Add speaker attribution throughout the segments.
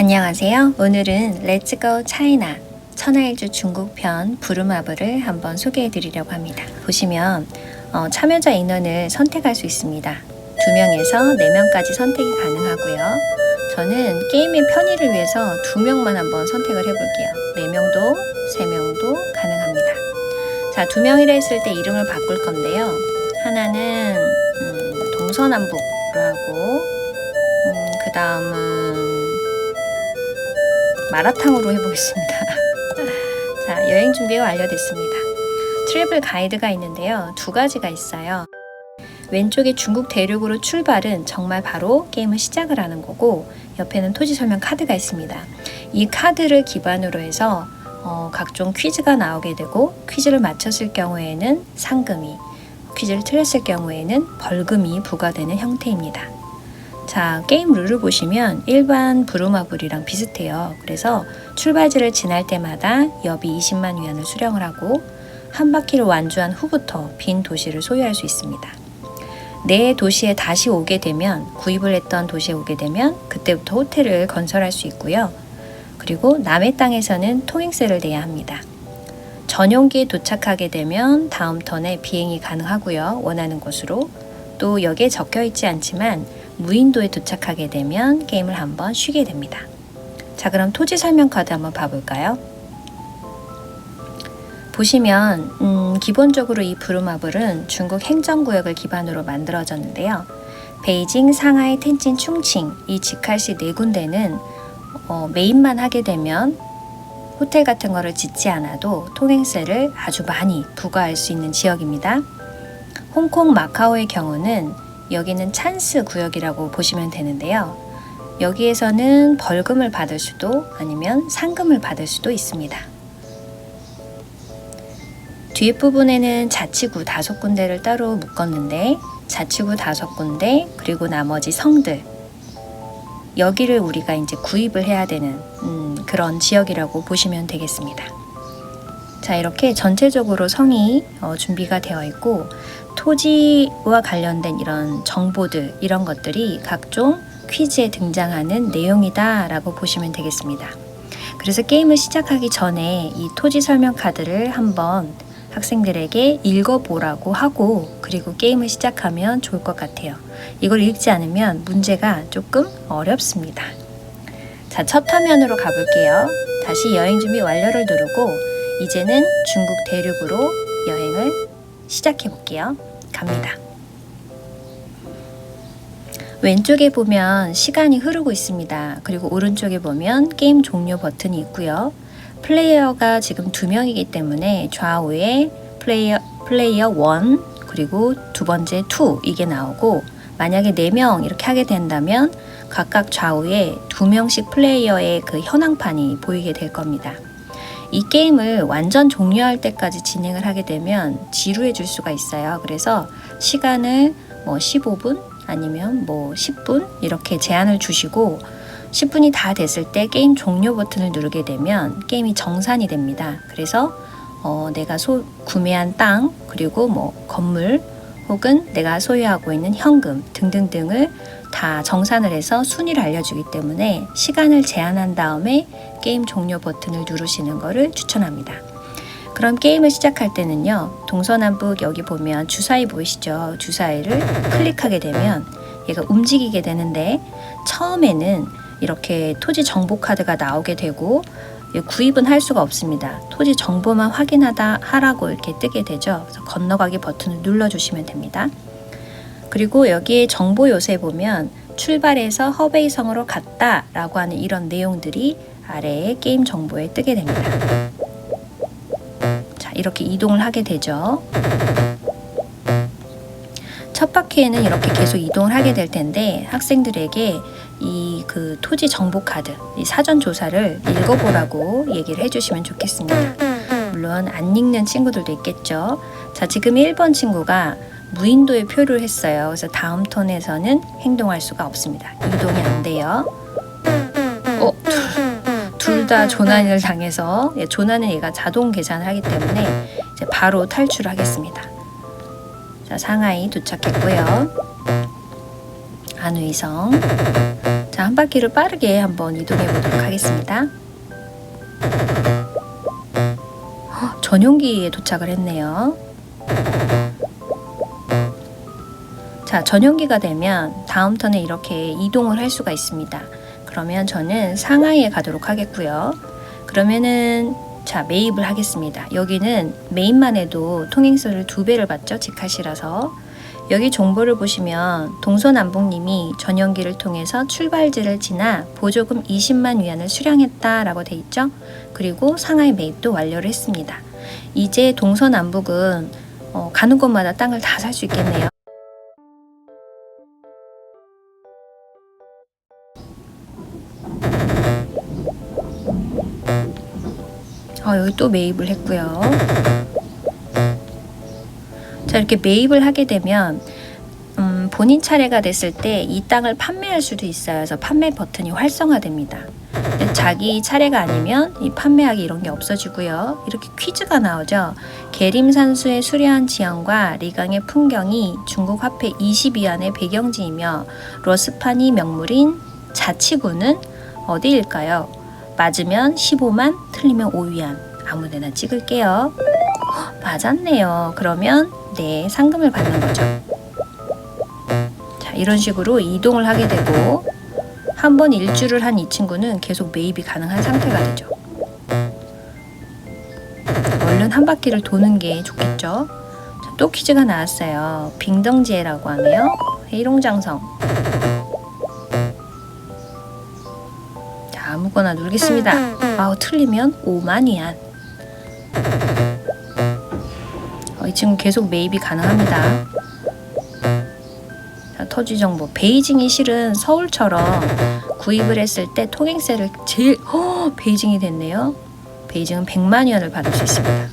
Speaker 1: 안녕하세요. 오늘은 렛츠고 차이나 천하일주 중국편 부루마블을 한번 소개해 드리려고 합니다. 보시면 참여자 인원을 선택할 수 있습니다. 2명에서 4명까지 선택이 가능하고요. 저는 게임의 편의를 위해서 2명만 한번 선택을 해볼게요. 4명도 3명도 가능합니다. 자, 2명이라 했을 때 이름을 바꿀 건데요. 하나는 동서남북으로 하고 그 다음은 마라탕으로 해보겠습니다. 자, 여행 준비가 완료됐습니다. 트래블 가이드가 있는데요. 2가지가 있어요. 왼쪽에 중국 대륙으로 출발은 정말 바로 게임을 시작을 하는 거고, 옆에는 토지 설명 카드가 있습니다. 이 카드를 기반으로 해서 각종 퀴즈가 나오게 되고, 퀴즈를 맞췄을 경우에는 상금이, 퀴즈를 틀렸을 경우에는 벌금이 부과되는 형태입니다. 자, 게임 룰을 보시면 일반 부루마블이랑 비슷해요. 그래서 출발지를 지날 때마다 여비 20만 위안을 수령을 하고 한 바퀴를 완주한 후부터 빈 도시를 소유할 수 있습니다. 내 도시에 다시 오게 되면, 구입을 했던 도시에 오게 되면 그때부터 호텔을 건설할 수 있고요. 그리고 남의 땅에서는 통행세를 내야 합니다. 전용기에 도착하게 되면 다음 턴에 비행이 가능하고요. 원하는 곳으로. 또 여기에 적혀 있지 않지만 무인도에 도착하게 되면 게임을 한번 쉬게 됩니다. 자, 그럼 토지 설명 카드 한번 봐볼까요? 보시면 기본적으로 이 부루마블은 중국 행정구역을 기반으로 만들어졌는데요. 베이징, 상하이, 텐진, 충칭 이 직할시 4군데는 매입만 하게 되면 호텔 같은 거를 짓지 않아도 통행세를 아주 많이 부과할 수 있는 지역입니다. 홍콩, 마카오의 경우는 여기는 찬스 구역이라고 보시면 되는데요. 여기에서는 벌금을 받을 수도 아니면 상금을 받을 수도 있습니다. 뒷부분에는 자치구 5군데를 따로 묶었는데, 자치구 5군데 그리고 나머지 성들, 여기를 우리가 이제 구입을 해야 되는 그런 지역이라고 보시면 되겠습니다. 자, 이렇게 전체적으로 성이 준비가 되어 있고, 토지와 관련된 이런 정보들, 이런 것들이 각종 퀴즈에 등장하는 내용이다 라고 보시면 되겠습니다. 그래서 게임을 시작하기 전에 이 토지 설명 카드를 한번 학생들에게 읽어보라고 하고, 그리고 게임을 시작하면 좋을 것 같아요. 이걸 읽지 않으면 문제가 조금 어렵습니다. 자, 첫 화면으로 가볼게요. 다시 여행 준비 완료를 누르고 이제는 중국 대륙으로 여행을 시작해 볼게요. 갑니다. 왼쪽에 보면 시간이 흐르고 있습니다. 그리고 오른쪽에 보면 게임 종료 버튼이 있고요. 플레이어가 지금 2명이기 때문에 좌우에 플레이어 1 그리고 두 번째 2 이게 나오고, 만약에 4명 이렇게 하게 된다면 각각 좌우에 2명씩 플레이어의 그 현황판이 보이게 될 겁니다. 이 게임을 완전 종료할 때까지 진행을 하게 되면 지루해 질 수가 있어요. 그래서 시간을 15분 아니면 10분 이렇게 제한을 주시고, 10분이 다 됐을 때 게임 종료 버튼을 누르게 되면 게임이 정산이 됩니다. 그래서 내가 구매한 땅, 그리고 건물, 혹은 내가 소유하고 있는 현금 등등등을 다 정산을 해서 순위를 알려주기 때문에 시간을 제한한 다음에 게임 종료 버튼을 누르시는 것을 추천합니다. 그럼 게임을 시작할 때는요, 동서남북 여기 보면 주사위 보이시죠? 주사위를 클릭하게 되면 얘가 움직이게 되는데, 처음에는 이렇게 토지 정보 카드가 나오게 되고 구입은 할 수가 없습니다. 토지 정보만 하라고 이렇게 뜨게 되죠. 그래서 건너가기 버튼을 눌러주시면 됩니다. 그리고 여기에 정보 요소에 보면 출발해서 허베이 성으로 갔다 라고 하는 이런 내용들이 아래에 게임 정보에 뜨게 됩니다. 자, 이렇게 이동을 하게 되죠. 첫 바퀴에는 이렇게 계속 이동을 하게 될 텐데, 학생들에게 이 그 토지 정보 카드, 이 사전 조사를 읽어보라고 얘기를 해주시면 좋겠습니다. 물론 안 읽는 친구들도 있겠죠. 자, 지금 1번 친구가 무인도에 표를 했어요. 그래서 다음 턴에서는 행동할 수가 없습니다. 이동이 안 돼요. 둘 다 조난을 당해서, 조난은 얘가 자동 계산을 하기 때문에 이제 바로 탈출하겠습니다. 자, 상하이 도착했고요. 안의성. 자, 한 바퀴를 빠르게 한번 이동해 보도록 하겠습니다. 전용기에 도착을 했네요. 자, 전용기가 되면 다음 턴에 이렇게 이동을 할 수가 있습니다. 그러면 저는 상하이에 가도록 하겠고요. 그러면은 자, 매입을 하겠습니다. 여기는 매입만 해도 통행세를 2배를 받죠. 직카시라서. 여기 정보를 보시면 동서남북님이 전용기를 통해서 출발지를 지나 보조금 20만 위안을 수령했다라고 돼 있죠. 그리고 상하이 매입도 완료를 했습니다. 이제 동서남북은 가는 곳마다 땅을 다 살 수 있겠네요. 여기 또 매입을 했고요. 자, 이렇게 매입을 하게 되면 본인 차례가 됐을 때 이 땅을 판매할 수도 있어요. 그래서 판매 버튼이 활성화됩니다. 자기 차례가 아니면 이 판매하기 이런 게 없어지고요. 이렇게 퀴즈가 나오죠. 계림산수의 수려한 지형과 리강의 풍경이 중국 화폐 20위안의 배경지이며 러스판이 명물인 자치구는 어디일까요? 맞으면 15만, 틀리면 5위안. 아무데나 찍을게요. 맞았네요. 그러면 네, 상금을 받는 거죠. 자, 이런 식으로 이동을 하게 되고 한번 일주를 한 이 친구는 계속 매입이 가능한 상태가 되죠. 얼른 한 바퀴를 도는 게 좋겠죠. 자, 또 퀴즈가 나왔어요. 빙덩지에라고 하네요. 해롱장성. 자, 아무거나 누르겠습니다. 틀리면 5만 위안. 이 친구 계속 매입이 가능합니다. 자, 토지 정보. 베이징이 실은 서울처럼 구입을 했을 때 통행세를 제일 베이징이 됐네요. 베이징은 100만 위안을 받을 수 있습니다.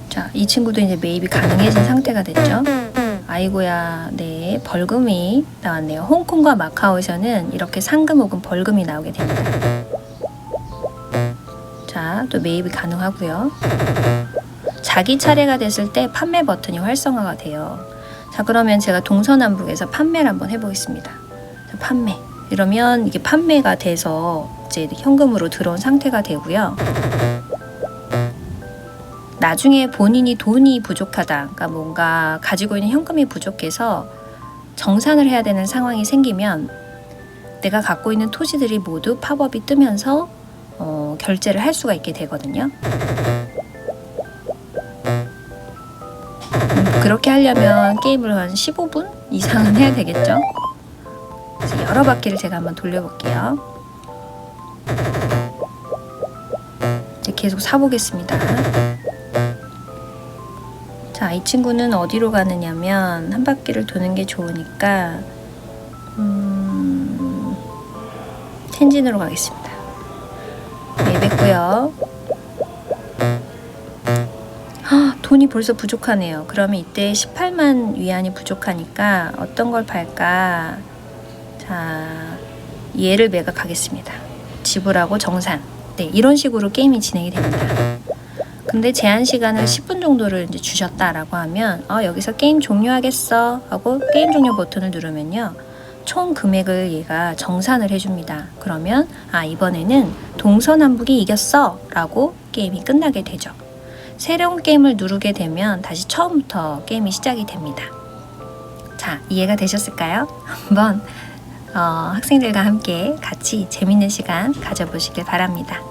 Speaker 1: 자, 이 친구도 이제 매입이 가능해진 상태가 됐죠. 아이고야, 네, 벌금이 나왔네요. 홍콩과 마카오에서는 이렇게 상금 혹은 벌금이 나오게 됩니다. 자, 또 매입이 가능하고요. 자기 차례가 됐을 때 판매 버튼이 활성화가 돼요. 자, 그러면 제가 동서남북에서 판매를 한번 해보겠습니다. 자, 판매. 이러면 이게 판매가 돼서 이제 현금으로 들어온 상태가 되고요. 나중에 본인이 돈이 부족하다, 그러니까 뭔가 가지고 있는 현금이 부족해서 정산을 해야 되는 상황이 생기면 내가 갖고 있는 토지들이 모두 팝업이 뜨면서 결제를 할 수가 있게 되거든요. 그렇게 하려면 게임을 한 15분 이상은 해야 되겠죠. 그래서 여러 바퀴를 제가 한번 돌려볼게요. 이제 계속 사보겠습니다. 자, 이 친구는 어디로 가느냐면 한 바퀴를 도는 게 좋으니까 텐진으로 가겠습니다. 매입했고요. 돈이 벌써 부족하네요. 그러면 이때 18만 위안이 부족하니까 어떤 걸 팔까? 자, 얘를 매각하겠습니다. 지불하고 정산. 네, 이런 식으로 게임이 진행이 됩니다. 근데 제한 시간을 10분 정도를 이제 주셨다라고 하면 여기서 게임 종료하겠어 하고 게임 종료 버튼을 누르면요, 총 금액을 얘가 정산을 해줍니다. 그러면 이번에는 동서남북이 이겼어 라고 게임이 끝나게 되죠. 새로운 게임을 누르게 되면 다시 처음부터 게임이 시작이 됩니다. 자, 이해가 되셨을까요? 한번 학생들과 함께 같이 재밌는 시간 가져보시길 바랍니다.